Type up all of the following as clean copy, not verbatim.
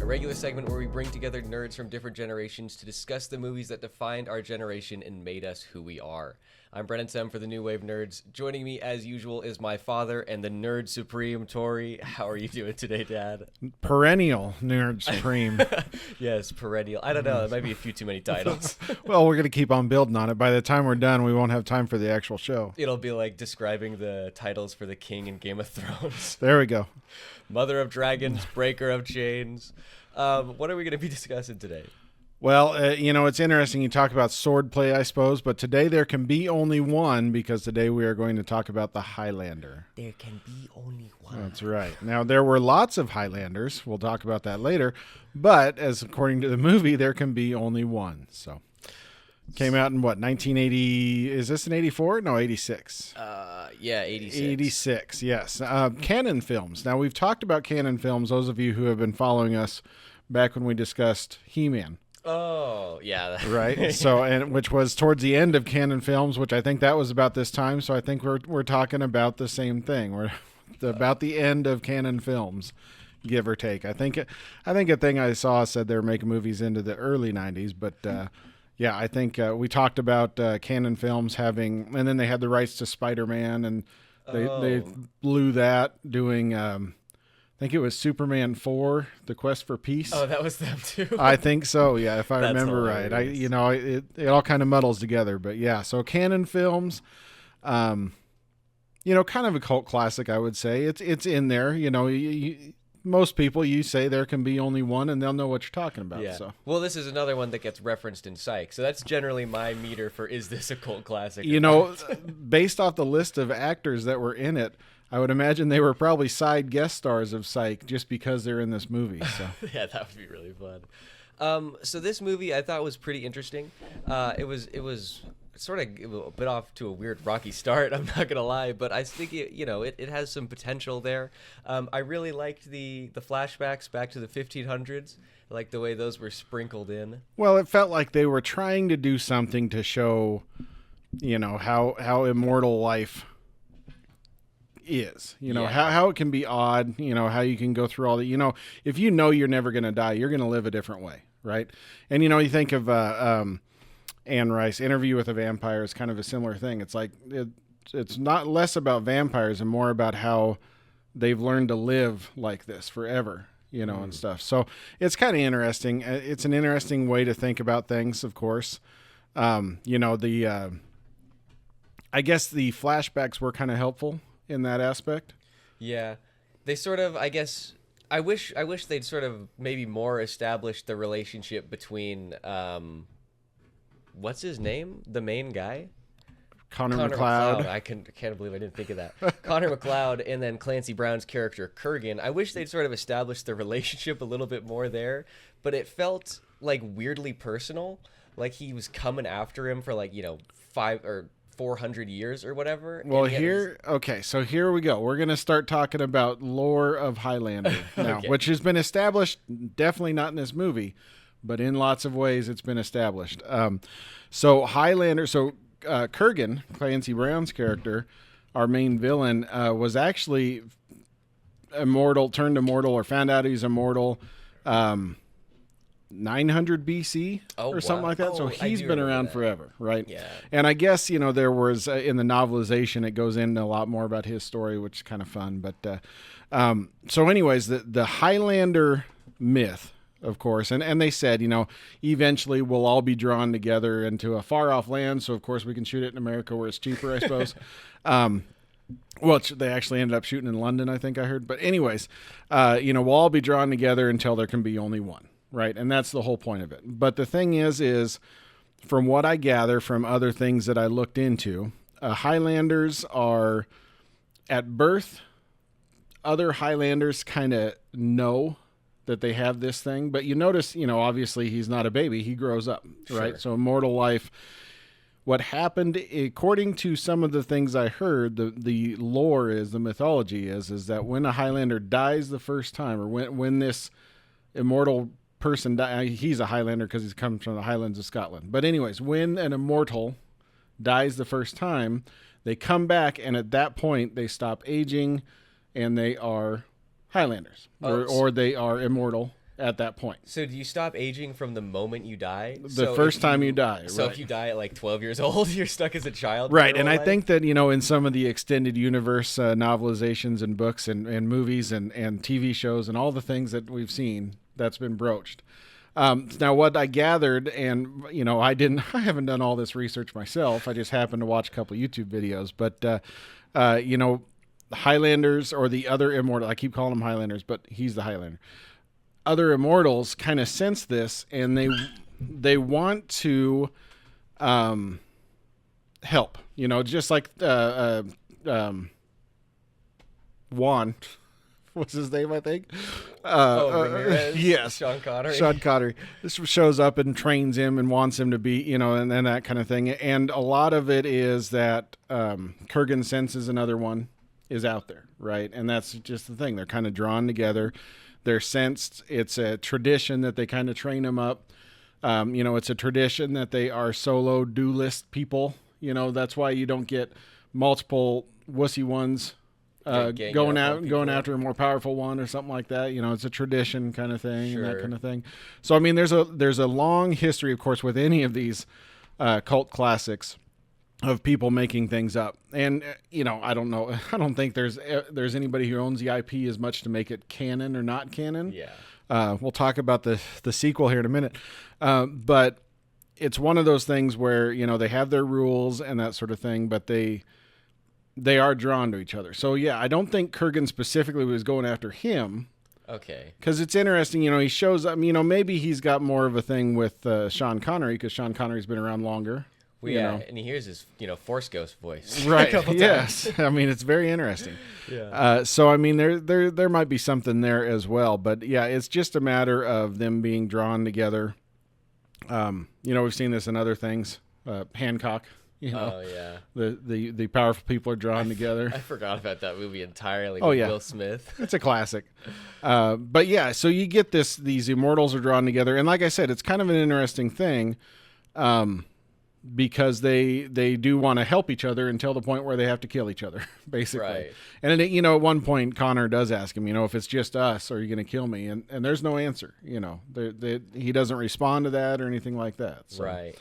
regular segment where we bring together nerds from different generations to discuss the movies that defined our generation and made us who we are. I'm Brennan for the New Wave Nerds. Joining me, as usual, is my father and the Nerd Supreme, Tory. How are you doing today, Dad? Perennial Nerd Supreme. Yes, perennial. I don't know. It might be a few too many titles. Well, we're going to keep on building on it. By the time we're done, we won't have time for the actual show. It'll be like describing the titles for the king in Game of Thrones. There we go. Mother of Dragons, Breaker of Chains. What are we going to be discussing today? Well, it's interesting you talk about swordplay, I suppose, but today there can be only one because today we are going to talk about the Highlander. There can be only one. That's right. Now, there were lots of Highlanders. We'll talk about that later. But, as according to the movie, there can be only one. So, came out in what, 1980? Is this in 84? No, 86. Yeah, 86. 86, yes. Canon Films. Now, we've talked about Canon Films, those of you who have been following us back when we discussed He-Man. Oh, yeah. Right. So, and which was towards the end of Canon Films, which I think that was about this time. So I think we're talking about the same thing. We're about the end of Canon Films, give or take. I think a thing I saw said they were making movies into the early 90s, but yeah, I think we talked about Canon Films having, and then they had the rights to Spider-Man, and they blew that doing. I think it was Superman 4, The Quest for Peace. Oh, that was them too. I think so, yeah, if I remember hilarious. Right. It all kind of muddles together, but yeah. So Canon Films, kind of a cult classic, I would say. It's in there. Most people, you say there can be only one, and they'll know what you're talking about. Yeah. So. Well, this is another one that gets referenced in Psych, so that's generally my meter for is this a cult classic? Based off the list of actors that were in it, I would imagine they were probably side guest stars of Psych just because they're in this movie. So yeah, that would be really fun. So this movie I thought was pretty interesting. It was sort of a bit off to a weird rocky start, I'm not gonna lie, but I think it has some potential there. I really liked the flashbacks back to the 1500s. I liked the way those were sprinkled in. Well, it felt like they were trying to do something to show, how immortal life is, how it can be odd, how you can go through all the, if you're never going to die, you're going to live a different way. Right. And, you think of Anne Rice, Interview with a Vampire is kind of a similar thing. It's like, it's not less about vampires and more about how they've learned to live like this forever, and stuff. So it's kind of interesting. It's an interesting way to think about things, of course. I guess the flashbacks were kind of helpful in that aspect. Yeah. They sort of, I guess, I wish they'd sort of maybe more established the relationship between, what's his name? The main guy? Connor MacLeod. I can't believe I didn't think of that. Connor MacLeod and then Clancy Brown's character, Kurgan. I wish they'd sort of established the relationship a little bit more there, but it felt like weirdly personal. Like he was coming after him for 5 or 400 years or whatever. Well, so here we go. We're going to start talking about lore of Highlander now, Okay. Which has been established, definitely not in this movie, but in lots of ways it's been established. So Highlander, Kurgan, Clancy Brown's character, our main villain, was actually turned immortal or found out he's immortal 900 BC or something like that. So he's been around forever, right? Yeah. And I guess, there was in the novelization, it goes into a lot more about his story, which is kind of fun. But so anyways, the Highlander myth, of course, and they said, eventually we'll all be drawn together into a far off land. So, of course, we can shoot it in America where it's cheaper, I suppose. Well, they actually ended up shooting in London, I think I heard. But anyways, we'll all be drawn together until there can be only one. Right, and that's the whole point of it. But the thing is from what I gather from other things that I looked into, Highlanders are, at birth, other Highlanders kind of know that they have this thing. But you notice, obviously he's not a baby. He grows up, right? Sure. So immortal life. What happened, according to some of the things I heard, the lore is, the mythology is that when a Highlander dies the first time, or when this immortal person he's a Highlander because he comes from the Highlands of Scotland. But anyways, when an immortal dies the first time, they come back, and at that point they stop aging, and they are Highlanders, or they are immortal at that point. So do you stop aging from the moment you die? The first time you die. So right. if you die at like 12 years old, you're stuck as a child. Right, and I think that, in some of the extended universe novelizations and books and movies and TV shows and all the things that we've seen, that's been broached. Now, what I gathered, and, I haven't done all this research myself. I just happened to watch a couple YouTube videos, but, Highlanders or the other immortal, I keep calling them Highlanders, but he's the Highlander. Other immortals kind of sense this, and they want to help, just like Juan, what's his name, I think? Ramirez, yes. Sean Connery. This shows up and trains him and wants him to be, and that kind of thing. And a lot of it is that Kurgan senses another one is out there, right? And that's just the thing. They're kind of drawn together. They're sensed. It's a tradition that they kind of train them up. It's a tradition that they are solo duelist people. That's why you don't get multiple wussy ones going after a more powerful one or something like that. It's a tradition kind of thing. Sure. And that kind of thing. So, I mean, there's a long history, of course, with any of these cult classics of people making things up. And, I don't know. I don't think there's anybody who owns the IP as much to make it canon or not canon. Yeah. We'll talk about the sequel here in a minute. But it's one of those things where, they have their rules and that sort of thing, but they are drawn to each other. So, yeah, I don't think Kurgan specifically was going after him. Okay. Because it's interesting, he shows up, maybe he's got more of a thing with Sean Connery because Sean Connery's been around longer. Well, yeah, and he hears his, Force Ghost voice. Right, yes. I mean, it's very interesting. Yeah. So, I mean, there might be something there as well. But, yeah, it's just a matter of them being drawn together. We've seen this in other things. Hancock, Oh, yeah. The powerful people are drawn together. I forgot about that movie entirely Oh, with yeah. Will Smith. It's a classic. But, yeah, so you get these immortals are drawn together. And like I said, it's kind of an interesting thing. Because they do want to help each other until the point where they have to kill each other, basically. Right. And then, at one point, Connor does ask him, if it's just us, are you going to kill me? And there's no answer. He doesn't respond to that or anything like that. So, Right.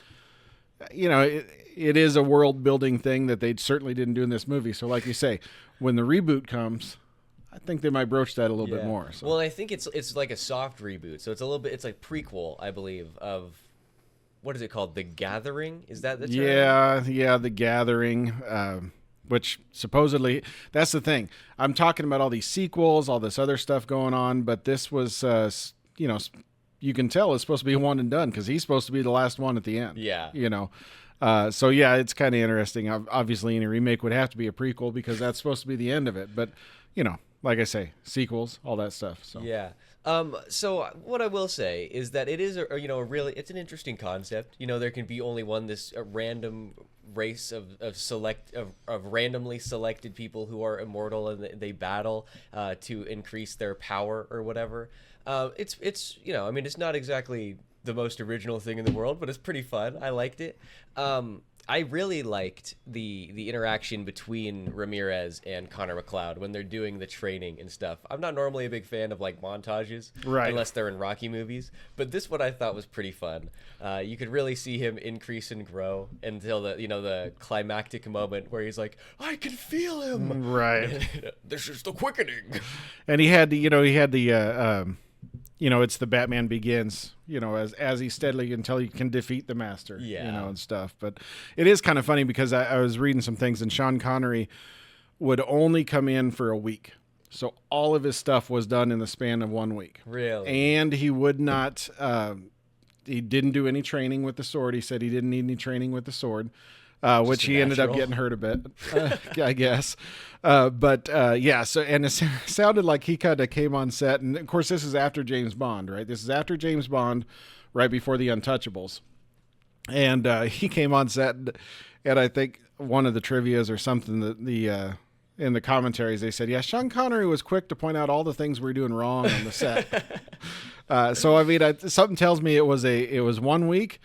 It is a world building thing that they certainly didn't do in this movie. So, like you say, when the reboot comes, I think they might broach that a little bit more. So. Well, I think it's like a soft reboot, so it's like prequel, I believe, of. What is it called? The Gathering? Is that the term? Yeah, The Gathering, which supposedly, that's the thing. I'm talking about all these sequels, all this other stuff going on, but this was, you can tell it's supposed to be one and done because he's supposed to be the last one at the end. Yeah. So, yeah, it's kind of interesting. Obviously, any remake would have to be a prequel because that's supposed to be the end of it. But, like I say, sequels, all that stuff. So. Yeah. So what I will say is that it is it's an interesting concept. There can be only this random race of randomly selected people who are immortal and they battle to increase their power or whatever. It's it's not exactly the most original thing in the world, but it's pretty fun. I liked it. I really liked the interaction between Ramirez and Connor MacLeod when they're doing the training and stuff. I'm not normally a big fan of like montages, right, unless they're in Rocky movies, but this one I thought was pretty fun. You could really see him increase and grow until the climactic moment where he's like, I can feel him. Right. This is the quickening. And he had it's the Batman Begins, as he steadily until he can defeat the master, and stuff. But it is kind of funny because I was reading some things and Sean Connery would only come in for a week. So all of his stuff was done in the span of 1 week. Really? And he would not, he didn't do any training with the sword. He said he didn't need any training with the sword. Which he ended up getting hurt a bit, I guess. So, and it sounded like he kind of came on set. And, of course, this is after James Bond, right? This is after James Bond, right before The Untouchables. And he came on set, and I think one of the trivias or something, that in the commentaries, they said, Sean Connery was quick to point out all the things we're doing wrong on the set. So, I mean, something tells me it was 1 week.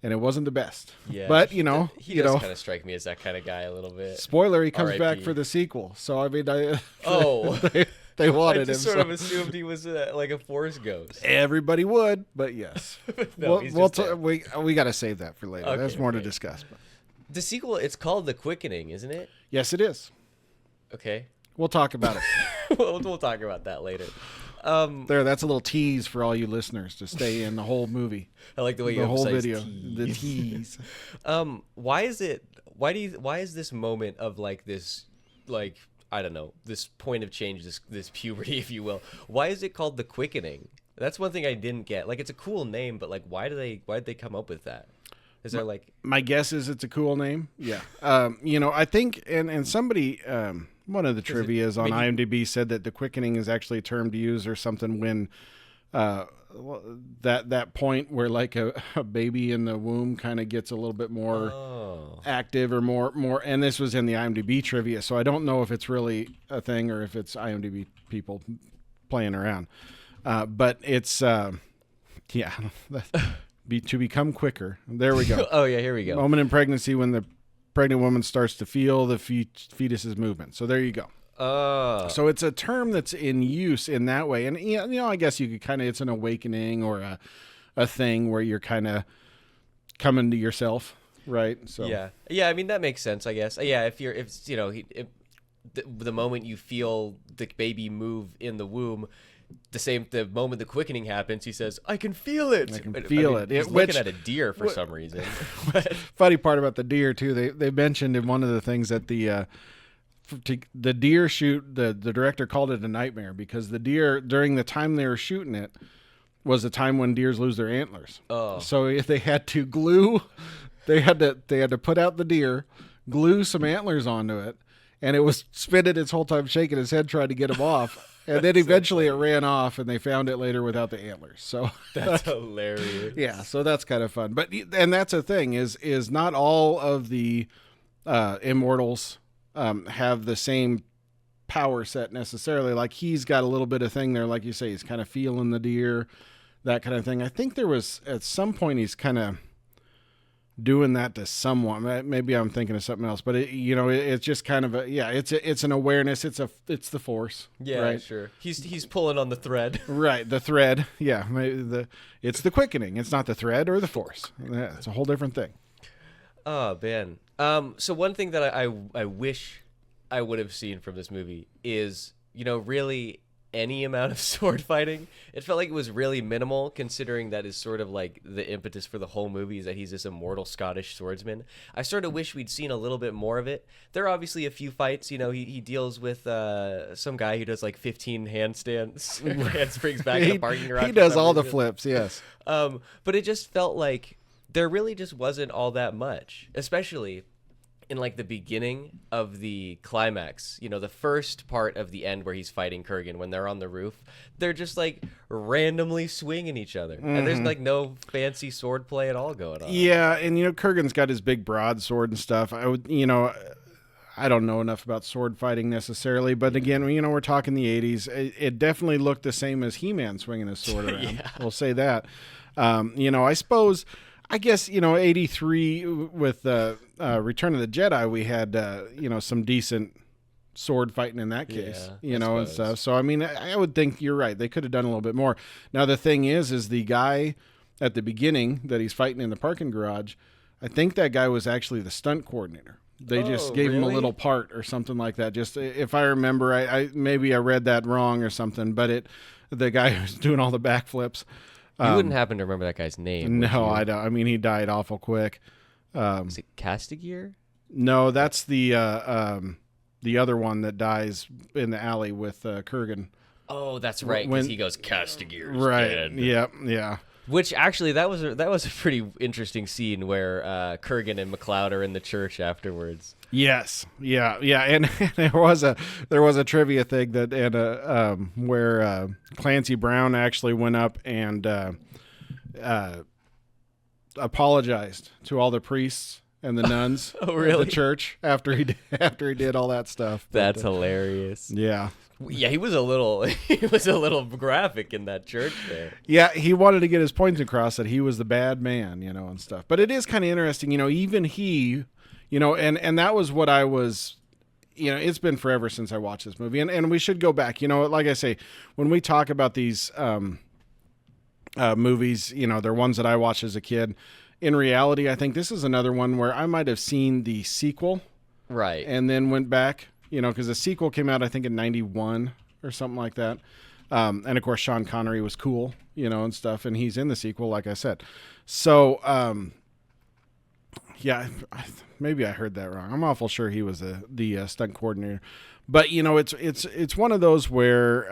And it wasn't the best. Yeah. But, he does kind of strike me as that kind of guy a little bit. Spoiler, he comes back for the sequel. So, I mean, They wanted I just him. sort of assumed he was like a Force ghost. Everybody would, but yes. No, he's just dead. We got to save that for later. Okay, There's more to okay. discuss. But. The sequel, it's called The Quickening, isn't it? Yes, it is. Okay. We'll talk about it. We'll talk about that later. That's a little tease for all you listeners to stay in the whole movie. I like the way you The whole emphasize video. tease. The tease. Why is this moment of like this, like, I don't know, this point of change, this puberty, if you will, why is it called The Quickening? That's one thing I didn't get. Like, it's a cool name, but like, why did they come up with that? Is there like... My guess is it's a cool name. Yeah. I think, and somebody, one of the trivias on IMDb said that the quickening is actually a term to use or something when that point where like a baby in the womb kind of gets a little bit more active or more. And this was in the IMDb trivia, so I don't know if it's really a thing or if it's IMDb people playing around. But it's, to become quicker. There we go. Oh, yeah, here we go. Moment in pregnancy when the pregnant woman starts to feel the fetus's movement. So there you go. So it's a term that's in use in that way. And, I guess you could kind of, it's an awakening or a thing where you're kind of coming to yourself, right? So Yeah, I mean, that makes sense, I guess. Yeah, if the moment you feel the baby move in the womb, the moment the quickening happens, he says, "I can feel it. I can feel it." He's looking at a deer for some reason. Funny part about the deer too, they mentioned in one of the things that the deer shoot, the director called it a nightmare because the deer during the time they were shooting it was the time when deers lose their antlers. Oh. So if they had to they had to put out the deer, glue some antlers onto it, and it was spinning its whole time, shaking its head trying to get them off. And then eventually it ran off, and they found it later without the antlers. So that's hilarious. Yeah, so that's kind of fun. And that's a thing is not all of the immortals have the same power set necessarily. Like he's got a little bit of thing there, like you say, he's kind of feeling the deer, that kind of thing. I think there was at some point he's kind of doing that to someone. Maybe I'm thinking of something else, but it's just kind of it's an awareness. It's the force. Yeah, right? Sure. He's pulling on the thread. Right, the thread. Yeah, it's the quickening. It's not the thread or the force. Yeah, it's a whole different thing. Oh man. So one thing that I wish I would have seen from this movie is really any amount of sword fighting. It felt like it was really minimal, considering that is sort of like the impetus for the whole movie is that he's this immortal Scottish swordsman. I sort of wish we'd seen a little bit more of it. There are obviously a few fights. He deals with some guy who does like 15 handsprings back in the parking garage. He does all the flips, yes. But it just felt like there really just wasn't all that much, especially in like the beginning of the climax, the first part of the end where he's fighting Kurgan when they're on the roof, they're just like randomly swinging each other. Mm-hmm. And there's like no fancy sword play at all going on. Yeah. And, Kurgan's got his big broadsword and stuff. I don't know enough about sword fighting necessarily, but again, we're talking the 80s. It definitely looked the same as He-Man swinging his sword around. Yeah. We'll say that. I guess, 83 with Return of the Jedi, we had, some decent sword fighting in that case, and stuff. So, I mean, I would think you're right. They could have done a little bit more. Now, the thing is the guy at the beginning that he's fighting in the parking garage, I think that guy was actually the stunt coordinator. They just gave him a little part or something like that. Just if I remember, I maybe I read that wrong or something, but the guy who's doing all the backflips. You wouldn't happen to remember that guy's name? No, I don't. I mean, he died awful quick. Is it Castigier? No, that's the other one that dies in the alley with Kurgan. Oh, that's right. Because he goes Castigier. Right. Dead. Yep. Yeah. Which actually, that was a pretty interesting scene where Kurgan and MacLeod are in the church afterwards. Yes, yeah, and there was a trivia thing that where Clancy Brown actually went up and apologized to all the priests and the nuns of the church after he did all that stuff. That's hilarious. Yeah. Yeah, he was a little graphic in that church there. Yeah, he wanted to get his points across that he was the bad man, and stuff. But it is kind of interesting, even he, and that was what I was it's been forever since I watched this movie, and we should go back. Like I say, when we talk about these movies, they're ones that I watched as a kid. In reality, I think this is another one where I might have seen the sequel, right, and then went back, because the sequel came out, I think, in 91 or something like that. And of course, Sean Connery was cool, and stuff, and he's in the sequel, like I said. So, yeah, maybe I heard that wrong. I'm awful sure he was the stunt coordinator, but it's one of those where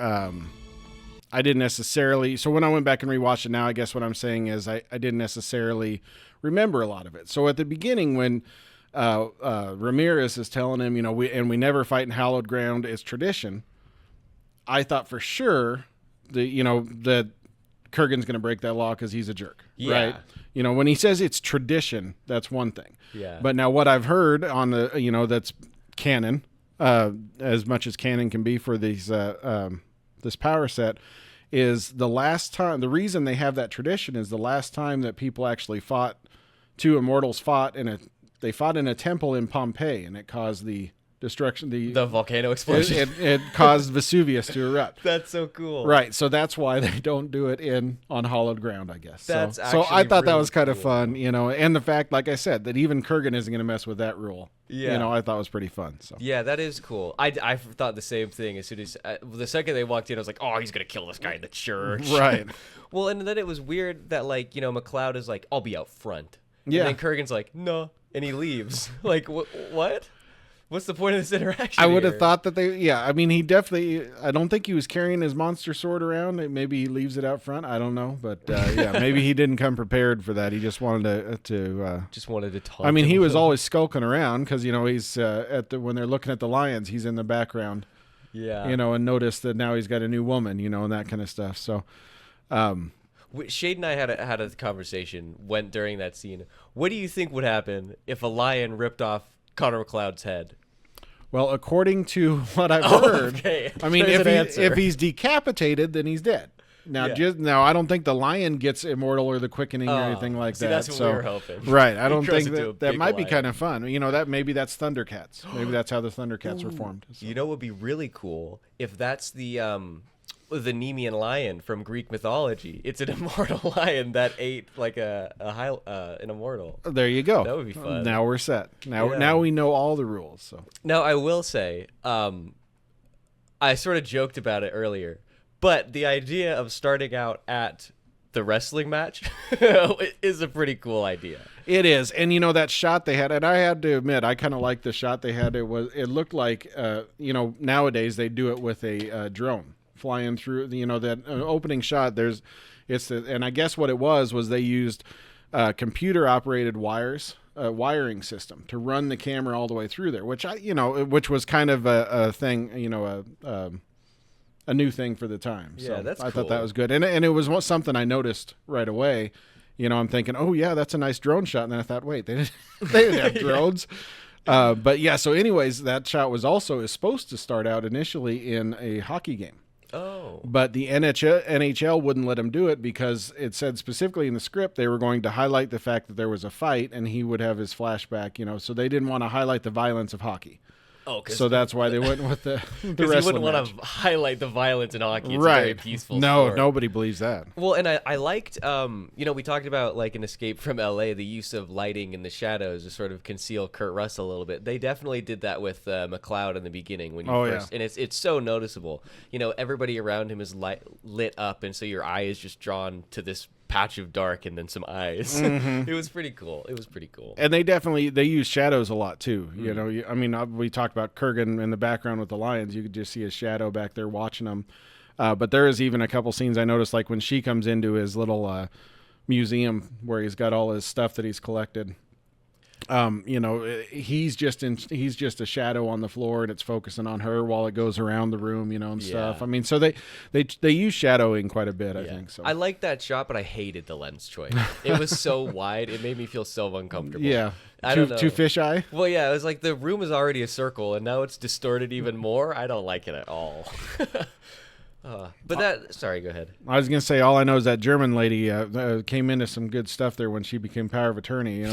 I didn't necessarily. So when I went back and rewatched it now, I guess what I'm saying is I didn't necessarily remember a lot of it. So at the beginning, when Ramirez is telling him, we never fight in hallowed ground, it's tradition. I thought for sure that Kurgan's going to break that law because he's a jerk, right? When he says it's tradition, that's one thing. Yeah. But now what I've heard on the, that's canon, as much as canon can be for these, this power set, is the last time, the reason they have that tradition is the last time that people actually fought, two immortals fought in a temple in Pompeii, and it caused the destruction, the volcano explosion. It caused Vesuvius to erupt. That's so cool. Right. So that's why they don't do it on hallowed ground, I guess. That's so actually I thought that really was kind of cool. fun, and the fact, like I said, that even Kurgan isn't going to mess with that rule. Yeah. I thought was pretty fun. So yeah, that is cool. I thought the same thing as soon as the second they walked in, I was like, oh, he's gonna kill this guy in the church. Right. Well, and then it was weird that MacLeod is like, I'll be out front. Yeah. And then Kurgan's like, no, and he leaves. Like, what? What's the point of this interaction? I would have here? thought that he definitely, I don't think he was carrying his monster sword around. Maybe he leaves it out front. I don't know. But maybe he didn't come prepared for that. He just wanted to just wanted to talk. I mean, he was always skulking around because, he's when they're looking at the lions, he's in the background. Yeah. And notice that now he's got a new woman, and that kind of stuff. So, Shade and I had a conversation during that scene. What do you think would happen if a lion ripped off Connor MacLeod's head? Well, according to what I've heard, okay. I mean, if he's decapitated, then he's dead. Now, Yeah. I don't think the lion gets immortal or the quickening or anything like that. That's what we were hoping. Right. I don't grows think into a that big might be lion. kind of fun. Maybe that's Thundercats. Maybe that's how the Thundercats were formed. So. You know what would be really cool if that's the Nemean lion from Greek mythology. It's an immortal lion that ate like an immortal. There you go. That would be fun. Now we're set. Yeah. Now we know all the rules. So Now I will say, I sort of joked about it earlier, but the idea of starting out at the wrestling match is a pretty cool idea. it is, and that shot they had, and I had to admit, I kind of liked the shot they had. It looked like nowadays they do it with a drone flying through. That opening shot. And I guess what it was they used computer operated wiring system to run the camera all the way through there, which which was kind of a thing, a new thing for the time. Yeah, So that's I cool. thought that was good, and it was something I noticed right away. I'm thinking, oh yeah, that's a nice drone shot, and then I thought, wait, they didn't have drones. But yeah, so anyways, that shot is supposed to start out initially in a hockey game. Oh. But the NHL wouldn't let him do it because it said specifically in the script they were going to highlight the fact that there was a fight and he would have his flashback, so they didn't want to highlight the violence of hockey. Oh, so that's why they went with the Because you wrestling wouldn't match. want to highlight the violence in hockey. It's right. a very peaceful No, sport. nobody believes that. Well, and I liked, we talked about like in Escape from L.A., the use of lighting in the shadows to sort of conceal Kurt Russell a little bit. They definitely did that with MacLeod in the beginning when you first, and it's so noticeable. Everybody around him is lit up, and so your eye is just drawn to this patch of dark and then some eyes. Mm-hmm. It was pretty cool. And they use shadows a lot too. We talked about Kurgan in the background with the lions. You could just see his shadow back there watching them. But there is even a couple scenes I noticed, like when she comes into his little museum where he's got all his stuff that he's collected. He's just a shadow on the floor, and it's focusing on her while it goes around the room, and stuff. I mean, so they use shadowing quite a bit, I think. So I liked that shot, but I hated the lens choice. It was so wide; it made me feel so uncomfortable. Yeah, I don't know. Too fisheye. Well, yeah, it was like the room is already a circle, and now it's distorted even more. I don't like it at all. Sorry, go ahead. I was gonna say, all I know is that German lady came into some good stuff there when she became power of attorney.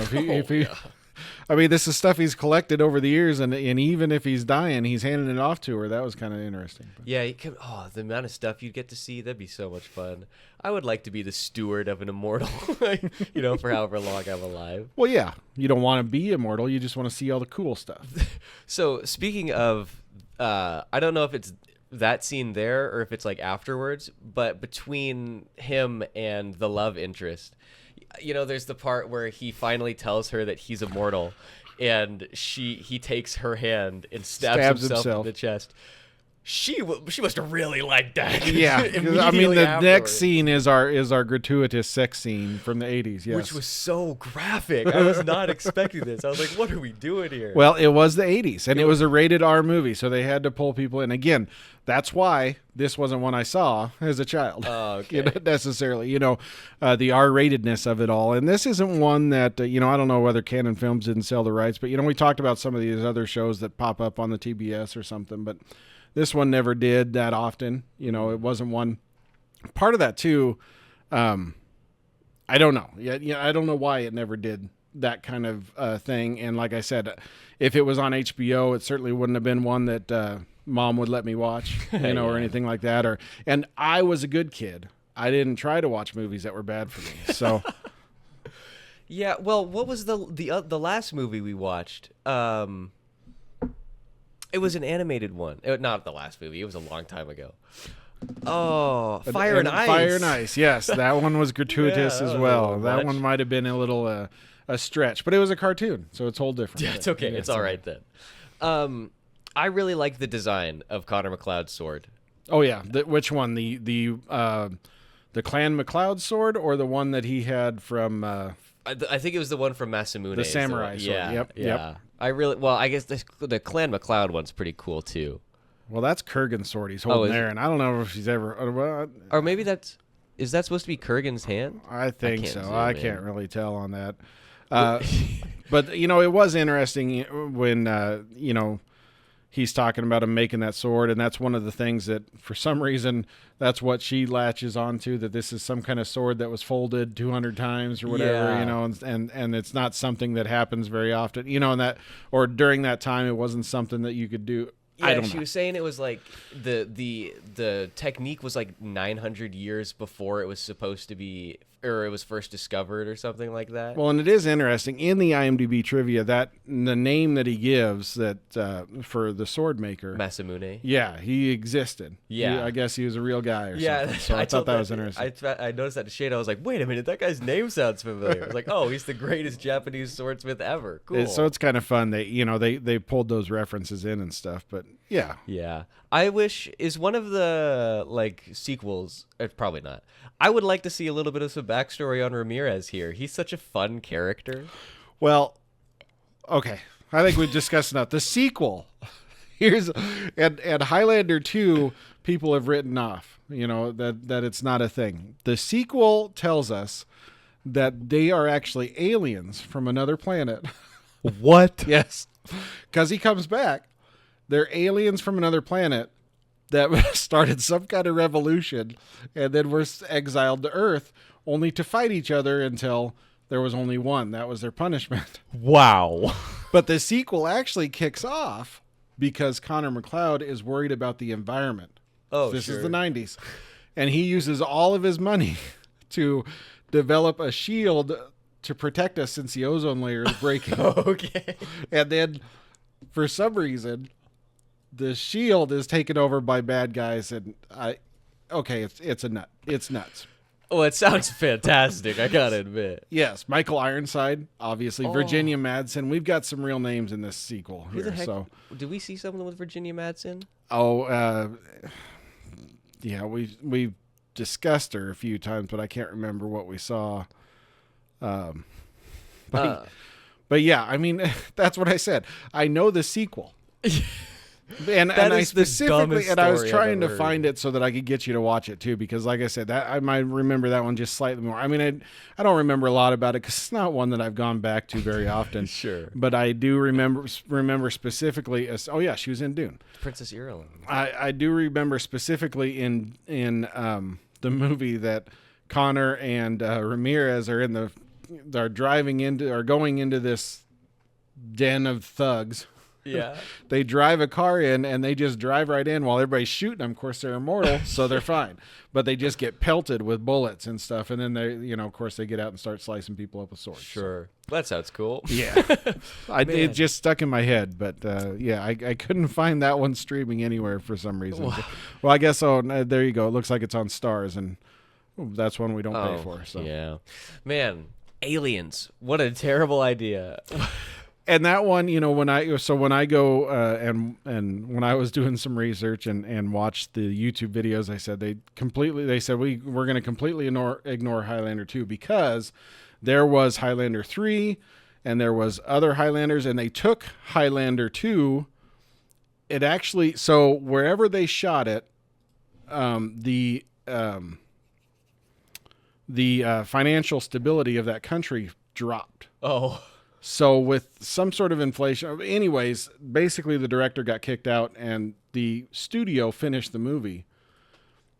I mean, this is stuff he's collected over the years, and even if he's dying, he's handing it off to her. That was kind of interesting. Yeah, the amount of stuff you'd get to see, that'd be so much fun. I would like to be the steward of an immortal, for however long I'm alive. Well, yeah, you don't want to be immortal. You just want to see all the cool stuff. So speaking of, I don't know if it's that scene there or if it's like afterwards, but between him and the love interest, there's the part where he finally tells her that he's immortal, and he takes her hand and stabs himself in the chest. She must have really liked that. Yeah, I mean, the next scene is our gratuitous sex scene from the 80s, yes. Which was so graphic. I was not expecting this. I was like, what are we doing here? Well, it was the 80s, and it was a rated R movie, so they had to pull people in. Again, that's why this wasn't one I saw as a child. Oh, okay. Necessarily, the R-ratedness of it all. And this isn't one that, I don't know whether Canon Films didn't sell the rights, but, we talked about some of these other shows that pop up on the TBS or something, but this one never did that often. It wasn't one. Part of that, too, I don't know. I don't know why it never did that kind of thing. And like I said, if it was on HBO, it certainly wouldn't have been one that Mom would let me watch, or anything like that. And I was a good kid. I didn't try to watch movies that were bad for me. So, yeah. Well, what was the last movie we watched? It was an animated one. Not the last movie. It was a long time ago. Oh, Fire and Ice. Fire and Ice. Yes, that one was gratuitous as well. That one might have been a little a stretch, but it was a cartoon, so it's a whole different. Yeah, it's okay. It's all right then. I really like the design of Connor MacLeod's sword. Oh yeah, which one? The Clan MacLeod sword, or the one that he had from? I think it was the one from Masamune. The samurai sword. Yeah, Yep. yeah. Yep. I guess the Clan MacLeod one's pretty cool too. Well, that's Kurgan's sword he's holding there, and I don't know if she's ever. Or maybe is that supposed to be Kurgan's hand? I think so. I can't really tell on that. But it was interesting when he's talking about him making that sword, and that's one of the things that, for some reason, that's what she latches onto, that this is some kind of sword that was folded 200 times or whatever, and it's not something that happens very often, and that, or during that time, it wasn't something that you could do. Yeah, I don't know. She was saying it was like the technique was like 900 years before it was supposed to be, or it was first discovered or something like that. Well, and it is interesting in the IMDb trivia that the name that he gives that for the sword maker, Masamune. Yeah, he existed. Yeah, I guess he was a real guy or something. So I thought that was interesting. I noticed that to Shane. I was like, wait a minute, that guy's name sounds familiar. I was like, oh, he's the greatest Japanese swordsmith ever. Cool. So it's kind of fun. They pulled those references in and stuff, but yeah. Yeah. I wish is one of the sequels. Probably not. I would like to see a little bit of some backstory on Ramirez here. He's such a fun character. Well, okay. I think we've discussed enough. The sequel, and Highlander 2, people have written off, that it's not a thing. The sequel tells us that they are actually aliens from another planet. What? Yes. Because he comes back. They're aliens from another planet that started some kind of revolution and then were exiled to Earth only to fight each other until there was only one. That was their punishment. Wow. But the sequel actually kicks off because Connor MacLeod is worried about the environment. Oh, This is the 90s. And he uses all of his money to develop a shield to protect us since the ozone layer is breaking. Okay. And then, for some reason, the shield is taken over by bad guys, and it's a nut. It's nuts. Oh, it sounds fantastic. I gotta admit. Yes, Michael Ironside, obviously, Virginia Madsen. We've got some real names in this sequel here. Who the heck? So, did we see something with Virginia Madsen? Yeah, we've discussed her a few times, but I can't remember what we saw. But yeah, I mean, that's what I said. I know the sequel. And I specifically, and I was trying to find it so that I could get you to watch it too, because like I said, that I might remember that one just slightly more. I mean, I don't remember a lot about it because it's not one that I've gone back to very often. Sure. But I do remember specifically as, oh yeah, she was in Dune. Princess Irulan. I do remember specifically in the movie that Connor and Ramirez are going into this den of thugs. Yeah. They drive a car in and they just drive right in while everybody's shooting them. Of course, they're immortal, so they're fine. But they just get pelted with bullets and stuff. And then they, of course, they get out and start slicing people up with swords. Sure. That sounds cool. Yeah. It just stuck in my head. But I couldn't find that one streaming anywhere for some reason. Well, I guess, there you go. It looks like it's on Stars. And that's one we don't pay for. So. Yeah. Man, Aliens. What a terrible idea. And that one, when I go and when I was doing some research and watched the YouTube videos, they said we're going to completely ignore Highlander 2 because there was Highlander 3 and there was other Highlanders, and they took Highlander 2. It actually, so wherever they shot it, the financial stability of that country dropped. Oh. So with some sort of inflation, anyways, basically the director got kicked out and the studio finished the movie.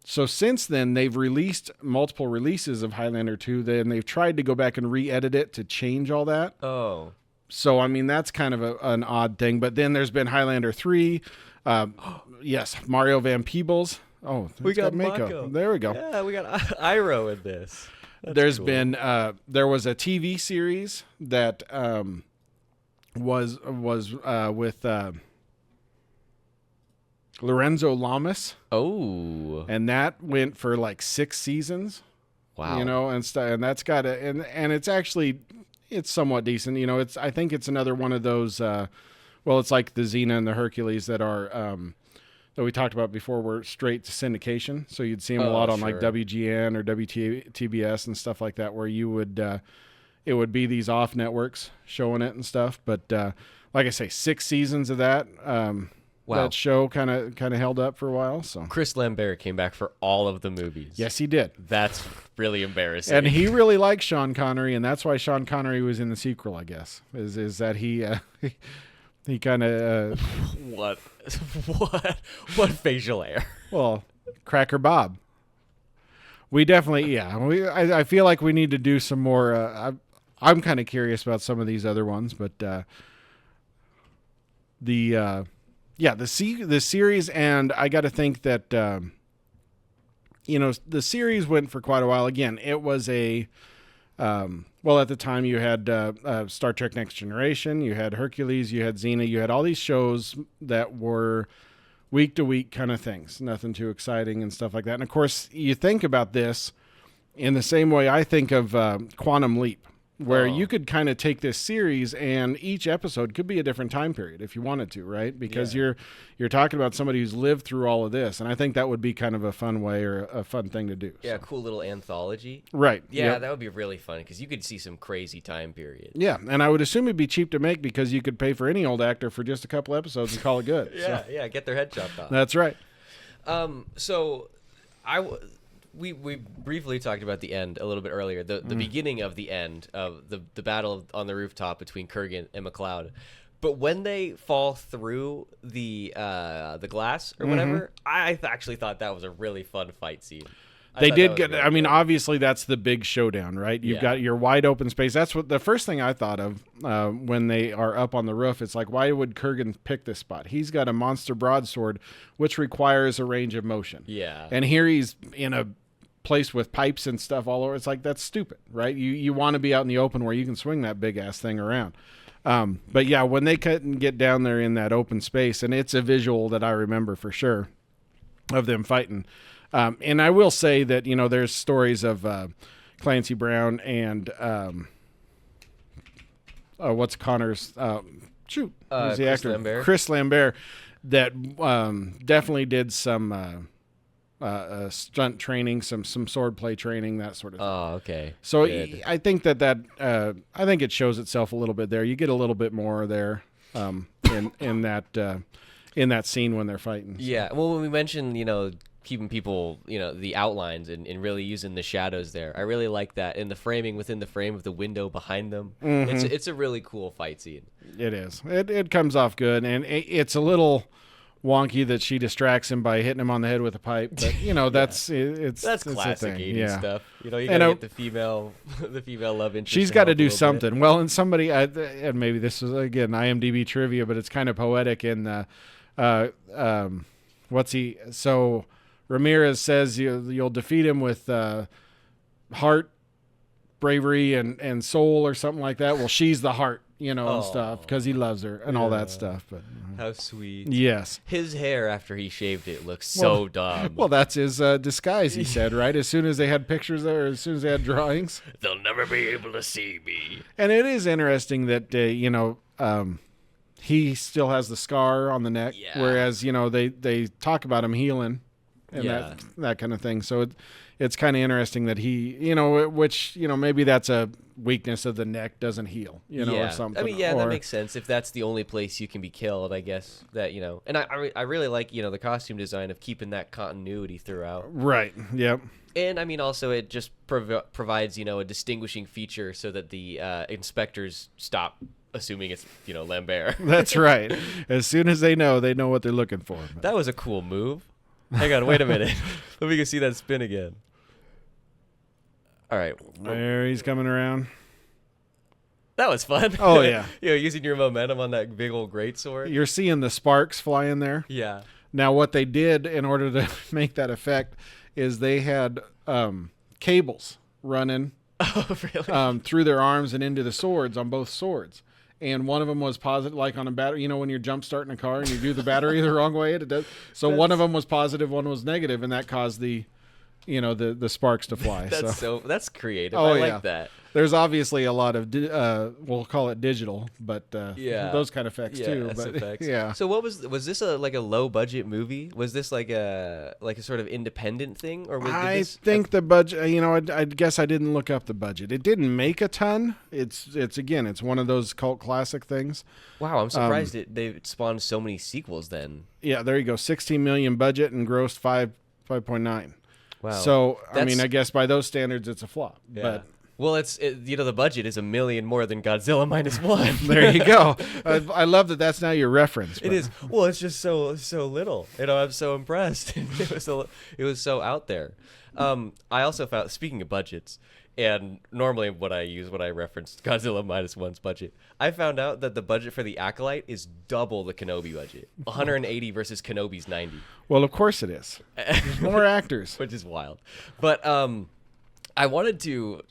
So since then, they've released multiple releases of Highlander 2. Then they've tried to go back and re-edit it to change all that. Oh. So, I mean, that's kind of an odd thing. But then there's been Highlander 3. Yes, Mario Van Peebles. Oh, we got Mako. Mako. There we go. Yeah, we got Iroh in this. There's been there was a TV series that was with Lorenzo Lamas. Oh, and that went for like 6 seasons. Wow. And that's got and it's actually somewhat decent. I think it's another one of those. It's like the Xena and the Hercules that are. That we talked about before were straight to syndication. So you'd see them a lot on like WGN or WTBS and stuff like that, where you would, it would be these off networks showing it and stuff. But like I say, 6 seasons of that. Wow. That show kind of held up for a while. So Chris Lambert came back for all of the movies. Yes, he did. That's really embarrassing. And he really liked Sean Connery, and that's why Sean Connery was in the sequel, I guess, is that he he kind of what facial hair? Well, Cracker Bob. We definitely, I feel like we need to do some more. I'm kind of curious about some of these other ones, but the series, and I got to think that the series went for quite a while. Again, it was a at the time you had Star Trek Next Generation, you had Hercules, you had Xena, you had all these shows that were week to week kind of things, nothing too exciting and stuff like that. And of course, you think about this in the same way I think of Quantum Leap, where you could kind of take this series and each episode could be a different time period if you wanted to, right? Because you're talking about somebody who's lived through all of this, and I think that would be kind of a fun way or a fun thing to do. Yeah, cool little anthology. Right. Yeah, that would be really fun because you could see some crazy time period. Yeah, and I would assume it'd be cheap to make because you could pay for any old actor for just a couple episodes and call it good. Yeah, get their head chopped off. That's right. We briefly talked about the end a little bit earlier, the beginning of the end of the battle on the rooftop between Kurgan and MacLeod. But when they fall through the glass or whatever, I actually thought that was a really fun fight scene. They did get. I mean, obviously that's the big showdown, right? You've got your wide open space. That's what the first thing I thought of when they are up on the roof. It's like, why would Kurgan pick this spot? He's got a monster broadsword, which requires a range of motion. Yeah, and here he's in a place with pipes and stuff all over. It's like, that's stupid, right? You want to be out in the open where you can swing that big ass thing around. But yeah, when they couldn't get down there in that open space, and it's a visual that I remember for sure of them fighting. And I will say that, there's stories of Clancy Brown and what's Connor's who's the actor? Lambert. Chris Lambert, that definitely did some stunt training, some swordplay training, that sort of thing. Oh, okay. So I think that I think it shows itself a little bit there. You get a little bit more there in that scene when they're fighting. Yeah. Well, when we mentioned, keeping people, the outlines and really using the shadows there, I really like that in the framing within the frame of the window behind them. It's a really cool fight scene. It is. It comes off good, and it's a little wonky that she distracts him by hitting him on the head with a pipe. But that's that's classic a thing. 80s stuff. You gotta get the female love interest. She's got to do something. Bit. Well, and somebody, and maybe this is again IMDb trivia, but it's kind of poetic. In So Ramirez says you'll defeat him with heart, bravery, and soul, or something like that. Well, she's the heart. And stuff, because he loves her and all that stuff. But how sweet. Yes. His hair after he shaved it looks so dumb. Well, that's his disguise, he said, right? As soon as they had pictures there, as soon as they had drawings. They'll never be able to see me. And it is interesting that, he still has the scar on the neck, whereas, they talk about him healing and that kind of thing. So it's kind of interesting that he, which, maybe that's a weakness of the neck, doesn't heal, or something. I mean, that makes sense. If that's the only place you can be killed, I guess that, and I really like, the costume design of keeping that continuity throughout. Right. Yep. And I mean, also it just provides, a distinguishing feature so that the inspectors stop assuming it's, Lambert. That's right. As soon as they know what they're looking for. That was a cool move. Hang on, wait a minute. Let me go see that spin again. All right. There he's coming around. That was fun. Oh, yeah. Using your momentum on that big old greatsword. You're seeing the sparks fly in there. Yeah. Now, what they did in order to make that effect is they had cables running through their arms and into the swords on both swords. And one of them was positive, like on a battery. When you're jump starting a car and you do the battery the wrong way, it does. So one of them was positive, one was negative, and that caused the sparks to fly. That's creative. Oh, I like that. There's obviously a lot of we'll call it digital, but those kind of effects too. Effects. Yeah. So what was this a low budget movie? Was this like a sort of independent thing, or I think the budget? I guess I didn't look up the budget. It didn't make a ton. It's one of those cult classic things. Wow, I'm surprised they spawned so many sequels. Then. Yeah, there you go. 16 million budget and grossed 5.9. Wow. So I guess by those standards, it's a flop. Yeah. But well, the budget is $1 million more than Godzilla -1. There you go. I love that. That's now your reference. It is. Well, it's just so little. I'm so impressed. It was so out there. I also found, speaking of budgets, and normally what I use when I reference Godzilla -1's budget, I found out that the budget for the Acolyte is double the Kenobi budget. 180 versus Kenobi's 90. Well, of course it is. There's more actors. Which is wild. But I wanted to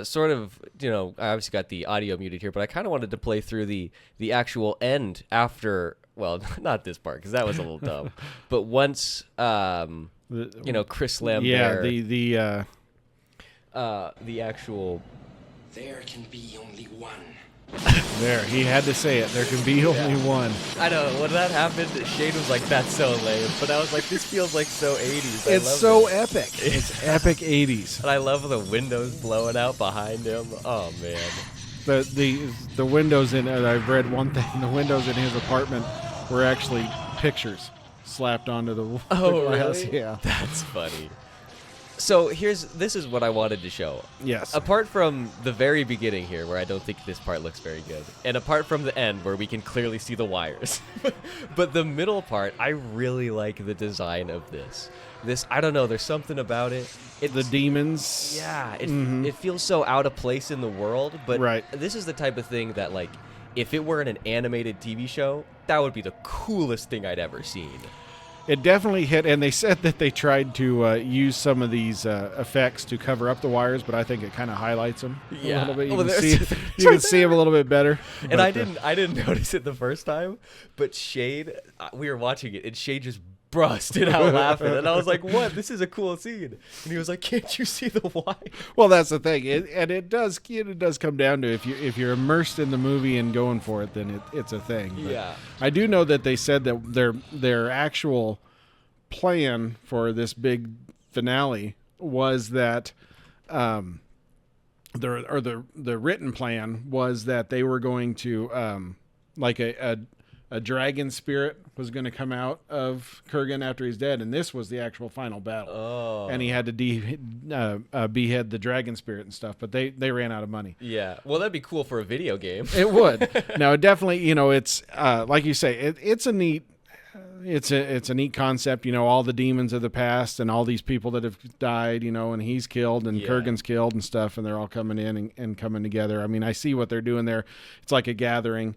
sort of, I obviously got the audio muted here, but I kind of wanted to play through the actual end after, well, not this part, because that was a little dumb. But once, Chris Lambert. Yeah, the actual. There can be only one. There, he had to say it. There can be only one. I know. When that happened, Shane was like, that's so lame. But I was like, this feels like so 80s. It's so epic. It's epic 80s. And I love the windows blowing out behind him. Oh, man. The windows in, I've read one thing, the windows in his apartment were actually pictures slapped onto the glass. Really? Yeah. That's funny. So this is what I wanted to show. Yes. Apart from the very beginning here, where I don't think this part looks very good, and apart from the end, where we can clearly see the wires, but the middle part, I really like the design of this. I don't know, there's something about it. The demons. Yeah, it feels so out of place in the world, but right. This is the type of thing that, like, if it were in an animated TV show, that would be the coolest thing I'd ever seen. It definitely hit, and they said that they tried to use some of these effects to cover up the wires, but I think it kind of highlights them a little bit. You can see them a little bit better. And I didn't notice it the first time, but Shade, we were watching it, and Shade just busted out laughing, and I was like, "What? This is a cool scene." And he was like, "Can't you see the wire?" Well, that's the thing, it does come down to if you're immersed in the movie and going for it, then it's a thing. But yeah, I do know that they said that their actual plan for this big finale was that the written plan was that they were going to like a dragon spirit was going to come out of Kurgan after he's dead, and this was the actual final battle. Oh. And he had to behead the dragon spirit and stuff, but they ran out of money. Yeah. Well, that'd be cool for a video game. It would. Now, it definitely, it's like you say, it's a neat it's a neat concept, all the demons of the past and all these people that have died, and he's killed and Kurgan's killed and stuff, and they're all coming in and coming together. I mean, I see what they're doing there. It's like a gathering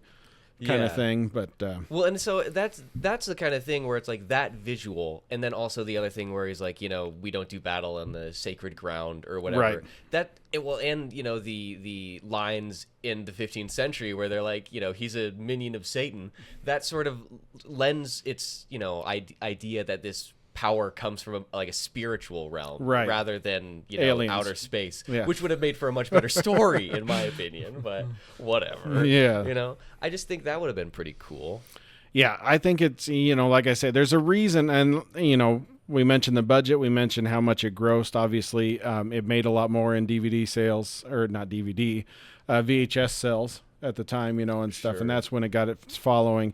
kind of thing, but well, and so that's the kind of thing where it's like that visual, and then also the other thing where he's like, we don't do battle on the sacred ground or whatever. Right. That it will end, the lines in the 15th century where they're like, he's a minion of Satan. That sort of lends its idea that this power comes from a spiritual realm, right, rather than aliens, outer space, yeah, which would have made for a much better story in my opinion, but whatever. Yeah, I just think that would have been pretty cool. Yeah, I think it's, like I said, there's a reason, and we mentioned the budget, we mentioned how much it grossed. Obviously, it made a lot more in DVD sales, or not DVD, VHS sales at the time, and stuff, sure, and that's when it got its following.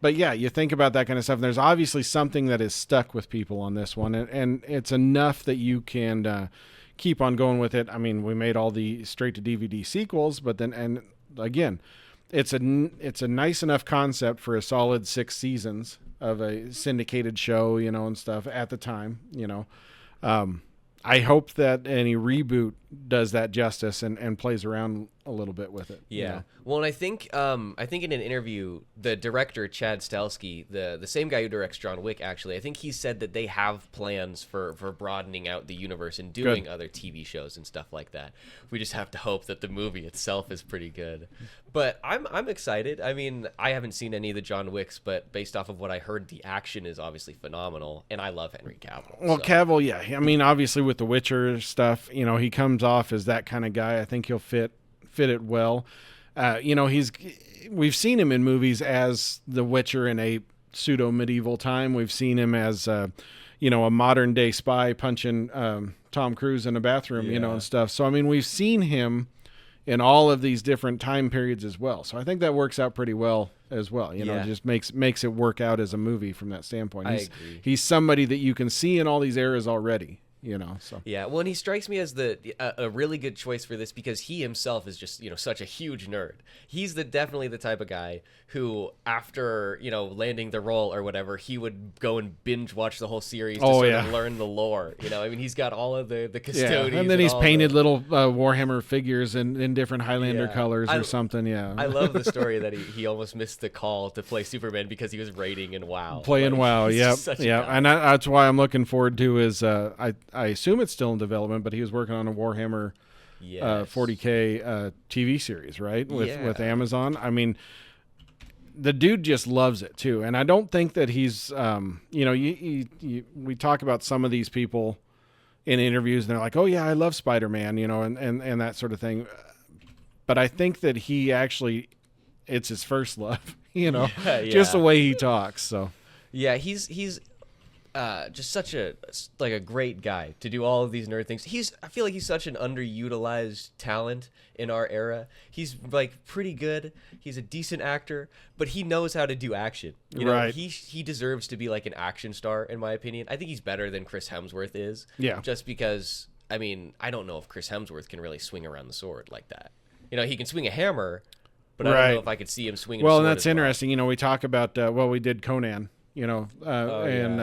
But yeah, you think about that kind of stuff, and there's obviously something that is stuck with people on this one, and it's enough that you can keep on going with it. I mean, we made all the straight-to-DVD sequels, but then, and again, it's a nice enough concept for a solid 6 seasons of a syndicated show, and stuff at the time, I hope that any reboot does that justice and plays around a little bit with it. Yeah. Well, and I think in an interview, the director Chad Stahelski, the same guy who directs John Wick, actually, I think he said that they have plans for broadening out the universe and doing other TV shows and stuff like that. We just have to hope that the movie itself is pretty good. But I'm excited. I mean, I haven't seen any of the John Wicks, but based off of what I heard, the action is obviously phenomenal, and I love Henry Cavill. Well, Cavill, yeah. I mean, obviously with the Witcher stuff, he comes off as that kind of guy. I think he'll fit it well. We've seen him in movies as the Witcher in a pseudo medieval time. We've seen him as a modern day spy punching Tom Cruise in a bathroom, and stuff. So I mean, we've seen him in all of these different time periods as well. So I think that works out pretty well as well. It just makes it work out as a movie from that standpoint. I agree. He's somebody that you can see in all these eras already. So yeah, well, and he strikes me as a really good choice for this because he himself is just such a huge nerd. He's definitely the type of guy who, after landing the role or whatever, he would go and binge watch the whole series to sort of learn the lore. I mean, he's got all of the custodians, and then he's painted little Warhammer figures in different Highlander colors or something. Yeah, I love the story that he almost missed the call to play Superman because he was raiding in WoW. Playing WoW, yeah, and that's why I'm looking forward to his. I assume it's still in development, but he was working on a Warhammer 40K TV series, right? With Amazon. I mean, the dude just loves it too, and I don't think that he's. We talk about some of these people in interviews, and they're like, "Oh yeah, I love Spider-Man," and that sort of thing. But I think that he actually, it's his first love, just the way he talks. So yeah, he's just such a great guy to do all of these nerd things. I feel like he's such an underutilized talent in our era. He's pretty good. He's a decent actor, but he knows how to do action. Right. He deserves to be an action star, in my opinion. I think he's better than Chris Hemsworth is. Yeah. Just because, I mean, I don't know if Chris Hemsworth can really swing around the sword like that. He can swing a hammer, but I don't know if I could see him swinging. Well, a sword and that's interesting. We talk about we did Conan. Watching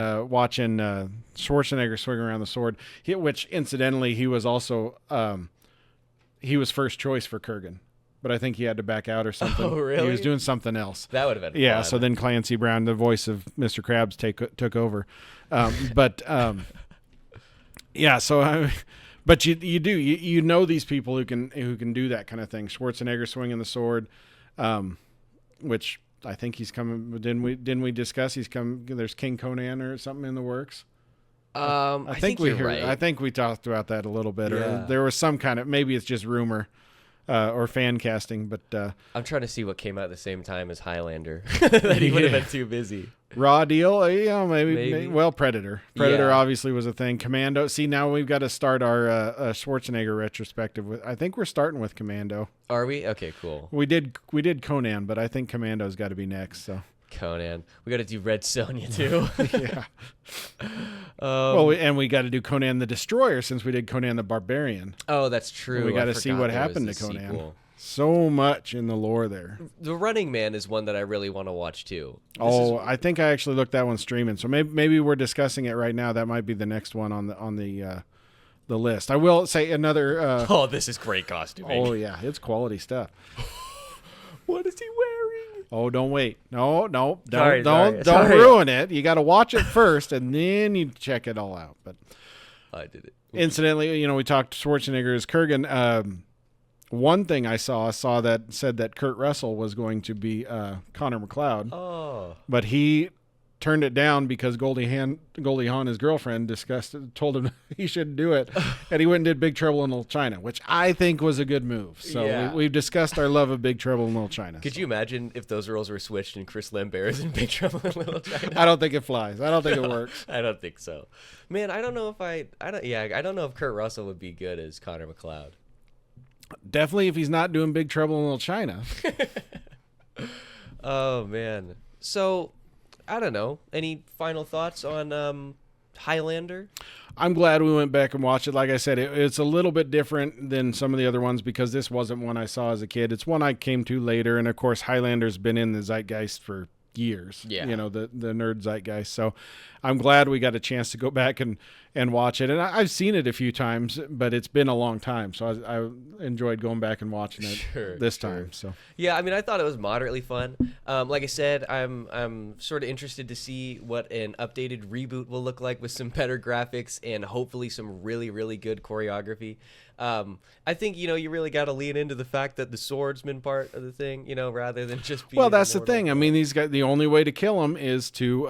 Schwarzenegger swing around the sword, which incidentally he was also he was first choice for Kurgan, but I think he had to back out or something. Oh, really? He was doing something else. That would have been fun. fun. So then Clancy Brown, the voice of Mr. Krabs, took over. But you know these people who can do that kind of thing. Schwarzenegger swinging the sword, which. I think he's coming. Didn't we discuss he's coming? There's King Conan or something in the works. I think you're right. I think we talked about that a little bit. Yeah. Or there was some kind of, maybe it's just rumor or fan casting. But I'm trying to see what came out at the same time as Highlander. That he would have been too busy. Raw deal, maybe. Well, Predator obviously was a thing. Commando. See, now we've got to start our Schwarzenegger retrospective with. I think we're starting with Commando. Are we? Okay, cool. We did Conan, but I think Commando's got to be next. So Conan, we got to do Red Sonja too. Yeah. And we got to do Conan the Destroyer since we did Conan the Barbarian. Oh, that's true. And we got to see what happened to Conan. Sequel. So much in the lore there. The Running Man is one that I really want to watch too. I think I actually looked that one streaming. So maybe we're discussing it right now. That might be the next one on the list. I will say another. Oh, this is great costuming. Oh yeah, it's quality stuff. What is he wearing? Oh, don't wait. No, don't Sorry. ruin it. You got to watch it first, and then you check it all out. But I did it. incidentally, we talked Schwarzenegger as Kurgan. One thing I saw that said that Kurt Russell was going to be Connor MacLeod. Oh. But he turned it down because Goldie Hawn, his girlfriend, told him he shouldn't do it. And he went and did Big Trouble in Little China, which I think was a good move. So Yeah. we've discussed our love of Big Trouble in Little China. Could you imagine if those roles were switched and Chris Lambert is in Big Trouble in Little China? I don't think it flies. I don't think it works. I don't think so. Man, I don't know if I don't know if Kurt Russell would be good as Connor MacLeod. Definitely if he's not doing Big Trouble in Little China. Oh man. So, I don't know. Any final thoughts on Highlander? I'm glad we went back and watched it. Like I said, it's a little bit different than some of the other ones because this wasn't one I saw as a kid. It's one I came to later. And, of course, Highlander's been in the zeitgeist for years. Yeah. The nerd zeitgeist. So I'm glad we got a chance to go back and watch it. And I've seen it a few times, but it's been a long time. So I enjoyed going back and watching it this time. So Yeah, I mean, I thought it was moderately fun. Like I said, I'm sort of interested to see what an updated reboot will look like with some better graphics and hopefully some really, really good choreography. I think, you really got to lean into the fact that the swordsman part of the thing, rather than just being that's the immortal. thing. I mean, these guys, the only way to kill them is to,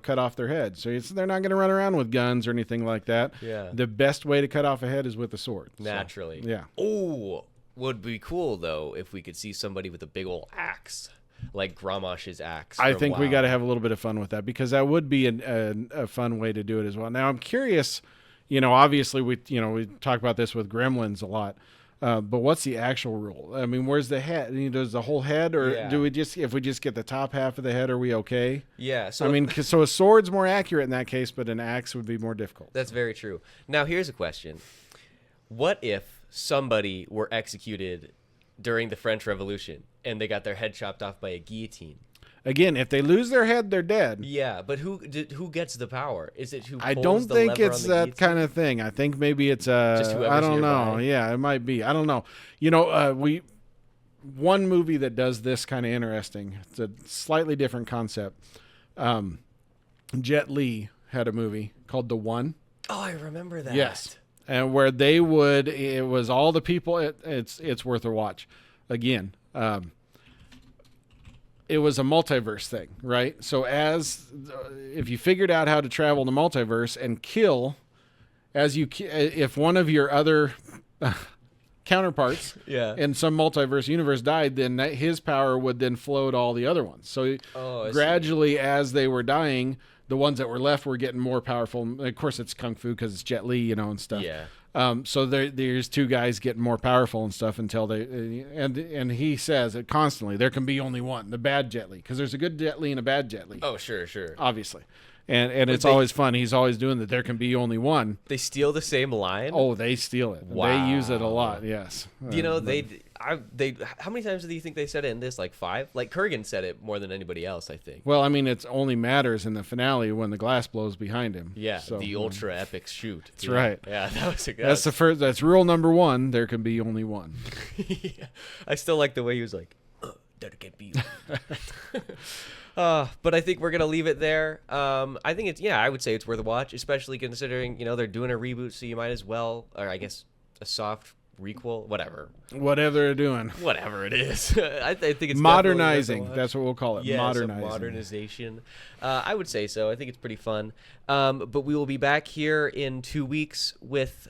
cut off their head. So they're not going to run around with guns or anything like that. Yeah. The best way to cut off a head is with a sword. Naturally. So, yeah. Oh, would be cool, though, if we could see somebody with a big old axe, like Gromash's axe. I from think we WoW. got to have a little bit of fun with that because that would be a fun way to do it as well. Now, I'm curious, obviously we talk about this with Gremlins a lot. But what's the actual rule? I mean, where's the head? Does the whole head, or Yeah. do we if we just get the top half of the head, are we okay? Yeah. So I mean, so a sword's more accurate in that case, but an axe would be more difficult. that's very true. Now, here's a question. What if somebody were executed during the French Revolution and they got their head chopped off by a guillotine? Again, if they lose their head, they're dead. Yeah, but who gets the power? Is it who pulls I don't the think lever it's on the that guillotine? kind of thing. I think maybe it's Just whoever's I don't know. nearby. Yeah, it might be. I don't know. One movie that does this kind of interesting. It's a slightly different concept. Jet Li had a movie called The One. Oh, I remember that. Yes. And where it was all the people. It's worth a watch. Again, it was a multiverse thing, right? So if you figured out how to travel the multiverse and kill, if one of your other counterparts Yeah. in some multiverse universe died, then his power would then flow to all the other ones. So Oh, I see. gradually, as they were dying, the ones that were left were getting more powerful. Of course, it's kung fu because it's Jet Li, and stuff. Yeah. So there's two guys getting more powerful and stuff until and he says it constantly. There can be only one, the bad Jet Li, because there's a good Jet Li and a bad Jet Li. Oh, sure. Obviously, and it's they- always fun. He's always doing that. There can be only one. They steal the same line. Oh, they steal it. Wow. They use it a lot. Yes. They how many times do you think they said it in this? Like 5? Like Kurgan said it more than anybody else, I think. Well, I mean, it only matters in the finale when the glass blows behind him. Yeah, So, the ultra epic shoot. That's right. Yeah, that was a good. That's the first. That's rule number 1. There can be only one. Yeah. I still like the way he was like, there can be. But I think we're gonna leave it there. I think I would say it's worth a watch, especially considering they're doing a reboot, so you might as well, or I guess a soft requel, whatever Whatever they're doing. it is. I think it's Modernizing. definitely worth a watch. That's what we'll call it. Yeah, Modernizing. modernization. I would say so. I think it's pretty fun. But we will be back here in 2 weeks with.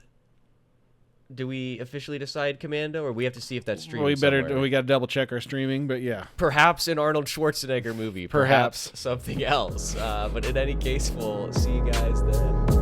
Do we officially decide Commando, or we have to see if that's streamed? We somewhere? got to double check our streaming, but yeah. Perhaps an Arnold Schwarzenegger movie. Perhaps. Something else. But in any case, we'll see you guys then.